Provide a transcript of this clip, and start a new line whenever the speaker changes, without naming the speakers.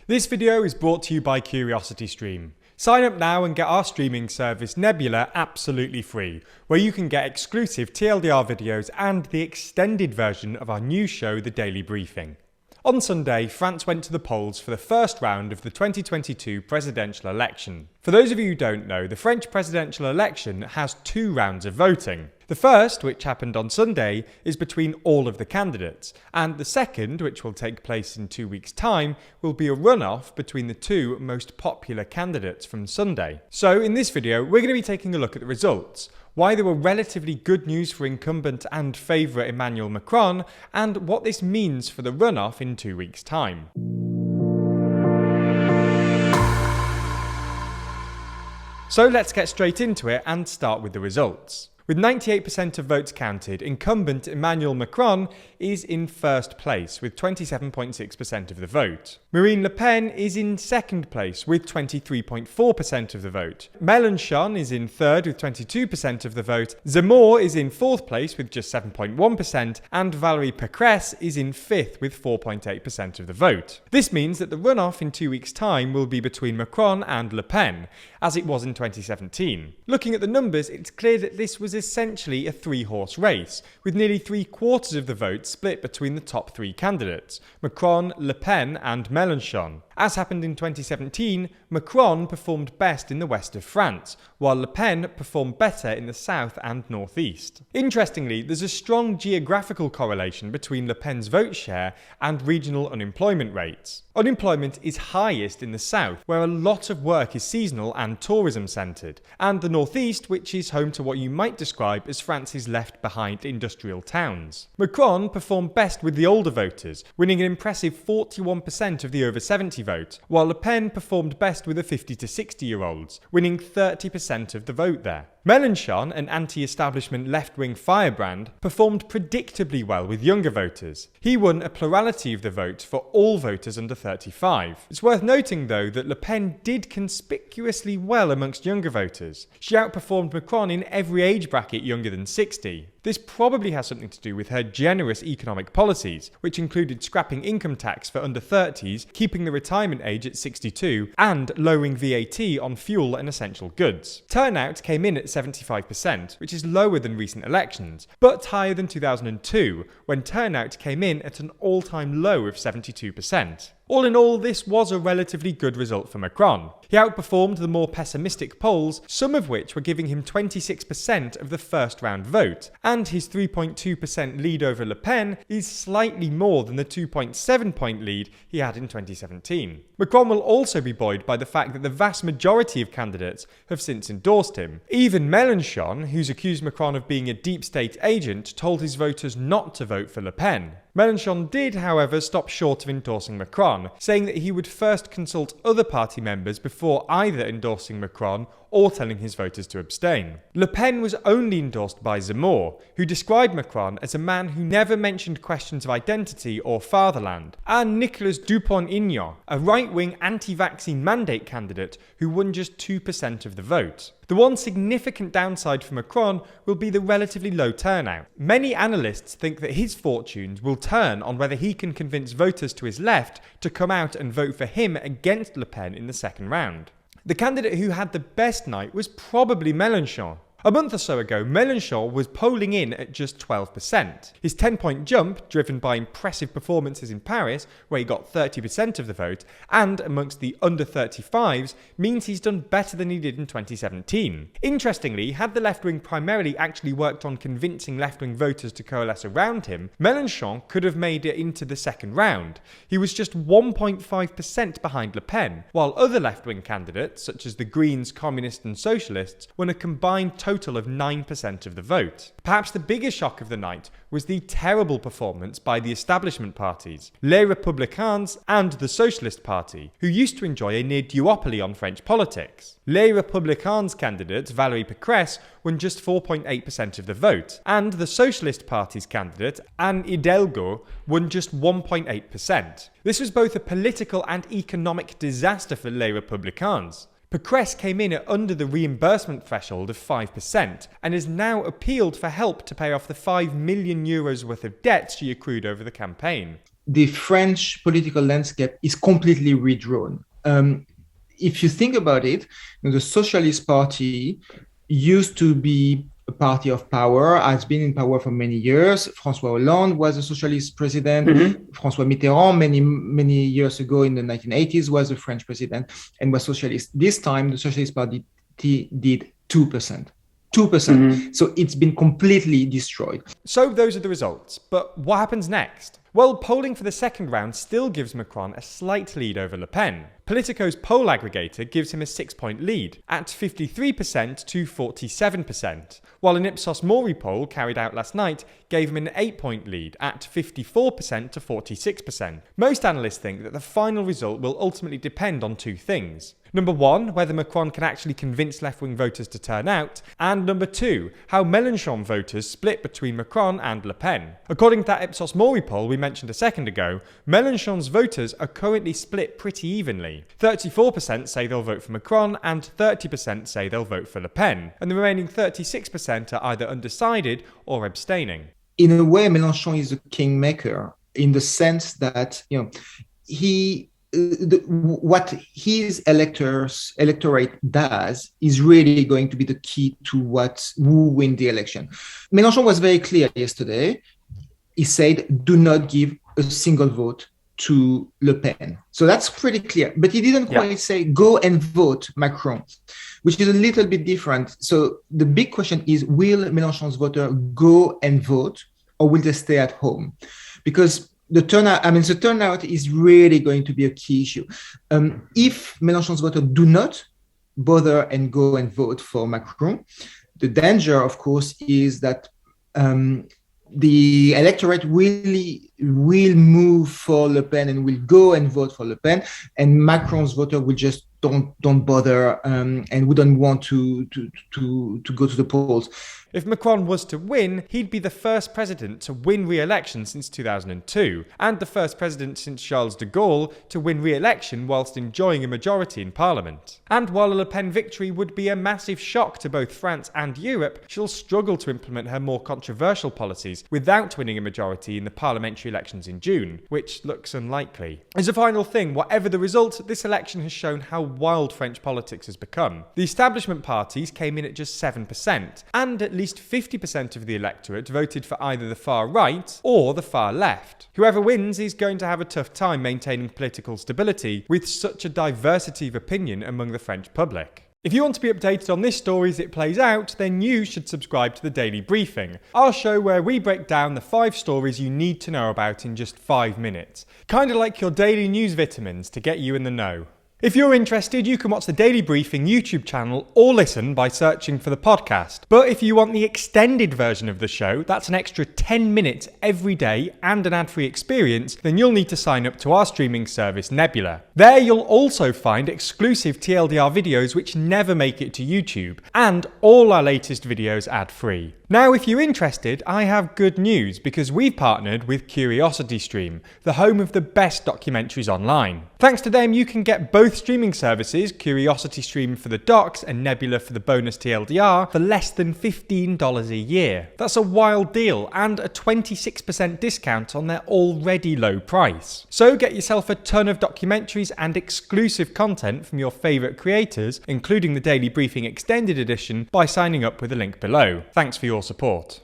This video is brought to you by CuriosityStream. Sign up now and get our streaming service Nebula absolutely free, where you can get exclusive TLDR videos and the extended version of our new show, The Daily Briefing. On Sunday, France went to the polls for the first round of the 2022 presidential election. For those of you who don't know, the French presidential election has two rounds of voting. The first, which happened on Sunday, is between all of the candidates, and the second, which will take place in 2 weeks' time, will be a runoff between the two most popular candidates from Sunday. So in this video, we're going to be taking a look at the results, why they were relatively good news for incumbent and favourite Emmanuel Macron, and what this means for the runoff in 2 weeks' time. So let's get straight into it and start with the results. With 98% of votes counted, incumbent Emmanuel Macron is in first place with 27.6% of the vote. Marine Le Pen is in second place with 23.4% of the vote. Mélenchon is in third with 22% of the vote. Zemmour is in fourth place with just 7.1%, and Valérie Pécresse is in fifth with 4.8% of the vote. This means that the runoff in 2 weeks' time will be between Macron and Le Pen, as it was in 2017. Looking at the numbers, it's clear that this was essentially a three-horse race, with nearly 3/4 of the vote split between the top three candidates, Macron, Le Pen and Mélenchon. As happened in 2017, Macron performed best in the west of France, while Le Pen performed better in the south and northeast. Interestingly, there's a strong geographical correlation between Le Pen's vote share and regional unemployment rates. Unemployment is highest in the south, where a lot of work is seasonal and tourism-centred, and the northeast, which is home to what you might describe as France's left-behind industrial towns. Macron performed best with the older voters, winning an impressive 41% of the over 70 vote, while Le Pen performed best with the 50 to 60-year-olds, winning 30% of the vote there. Mélenchon, an anti-establishment left-wing firebrand, performed predictably well with younger voters. He won a plurality of the vote for all voters under 35. It's worth noting, though, that Le Pen did conspicuously well amongst younger voters. She outperformed Macron in every age bracket younger than 60. This probably has something to do with her generous economic policies, which included scrapping income tax for under 30s, keeping the retirement age at 62, and lowering VAT on fuel and essential goods. Turnout came in at 75%, which is lower than recent elections, but higher than 2002, when turnout came in at an all-time low of 72%. All in all, this was a relatively good result for Macron. He outperformed the more pessimistic polls, some of which were giving him 26% of the first round vote, and his 3.2% lead over Le Pen is slightly more than the 2.7-point lead he had in 2017. Macron will also be buoyed by the fact that the vast majority of candidates have since endorsed him. Even Mélenchon, who's accused Macron of being a deep state agent, told his voters not to vote for Le Pen. Mélenchon did, however, stop short of endorsing Macron, saying that he would first consult other party members before either endorsing Macron or telling his voters to abstain. Le Pen was only endorsed by Zemmour, who described Macron as a man who never mentioned questions of identity or fatherland, and Nicolas Dupont-Aignan, a right-wing anti-vaccine mandate candidate who won just 2% of the vote. The one significant downside for Macron will be the relatively low turnout. Many analysts think that his fortunes will turn on whether he can convince voters to his left to come out and vote for him against Le Pen in the second round. The candidate who had the best night was probably Mélenchon. A month or so ago, Mélenchon was polling in at just 12%. His 10-point jump, driven by impressive performances in Paris, where he got 30% of the vote, and amongst the under 35s, means he's done better than he did in 2017. Interestingly, had the left wing primarily actually worked on convincing left-wing voters to coalesce around him, Mélenchon could have made it into the second round. He was just 1.5% behind Le Pen, while other left-wing candidates, such as the Greens, Communists and Socialists, won a combined total of 9% of the vote. Perhaps the biggest shock of the night was the terrible performance by the establishment parties, Les Républicains and the Socialist Party, who used to enjoy a near duopoly on French politics. Les Républicains candidate Valérie Pécresse won just 4.8% of the vote, and the Socialist Party's candidate Anne Hidalgo won just 1.8%. This was both a political and economic disaster for Les Républicains. Pécresse came in at under the reimbursement threshold of 5% and has now appealed for help to pay off the €5 million worth of debt she accrued over the campaign.
the French political landscape is completely redrawn. If you think about it, the Socialist Party used to be a party of power, has been in power for many years. François Hollande was a socialist president.
Mm-hmm.
François Mitterrand, many years ago in the 1980s, was a French president and was socialist. This time, the Socialist Party did 2%. 2%.
Mm-hmm.
So it's been completely destroyed.
So those are the results. But what happens next? Well, polling for the second round still gives Macron a slight lead over Le Pen. Politico's poll aggregator gives him a 6-point lead, at 53% to 47%, while an Ipsos Mori poll carried out last night gave him an 8-point lead, at 54% to 46%. Most analysts think that the final result will ultimately depend on two things. Number one, whether Macron can actually convince left-wing voters to turn out, and number two, how Mélenchon voters split between Macron and Le Pen. According to that Ipsos Mori poll we mentioned a second ago, Mélenchon's voters are currently split pretty evenly. 34% say they'll vote for Macron and 30% say they'll vote for Le Pen, and the remaining 36% are either undecided or abstaining.
In a way, Mélenchon is a kingmaker in the sense that, what his electorate does is really going to be the key to who win the election. Mélenchon was very clear yesterday. He said, do not give a single vote to Le Pen. So that's pretty clear. But he didn't quite say, go and vote Macron, which is a little bit different. So the big question is, will Mélenchon's voter go and vote, or will they stay at home? Because the turnout is really going to be a key issue. If Mélenchon's voters do not bother and go and vote for Macron, the danger, of course, is that the electorate will move for Le Pen and will go and vote for Le Pen, and Macron's voter will just don't bother and wouldn't want to go to the polls.
If Macron was to win, he'd be the first president to win re-election since 2002, and the first president since Charles de Gaulle to win re-election whilst enjoying a majority in Parliament. And while a Le Pen victory would be a massive shock to both France and Europe, she'll struggle to implement her more controversial policies without winning a majority in the parliamentary elections in June, which looks unlikely. As a final thing, whatever the result, this election has shown how wild French politics has become. The establishment parties came in at just 7%, and at least 50% of the electorate voted for either the far right or the far left. Whoever wins is going to have a tough time maintaining political stability with such a diversity of opinion among the French public. If you want to be updated on this story as it plays out, then you should subscribe to the Daily Briefing, our show where we break down the 5 stories you need to know about in just 5 minutes. Kinda like your daily news vitamins to get you in the know. If you're interested, you can watch the Daily Briefing YouTube channel or listen by searching for the podcast. But if you want the extended version of the show, that's an extra 10 minutes every day and an ad-free experience, then you'll need to sign up to our streaming service Nebula. There you'll also find exclusive TLDR videos which never make it to YouTube, and all our latest videos ad-free. Now, if you're interested, I have good news because we've partnered with CuriosityStream, the home of the best documentaries online. Thanks to them, you can get both streaming services, CuriosityStream for the docs and Nebula for the bonus TLDR, for less than $15 a year. That's a wild deal and a 26% discount on their already low price. So get yourself a ton of documentaries and exclusive content from your favourite creators, including the Daily Briefing Extended Edition, by signing up with the link below. Thanks for your support.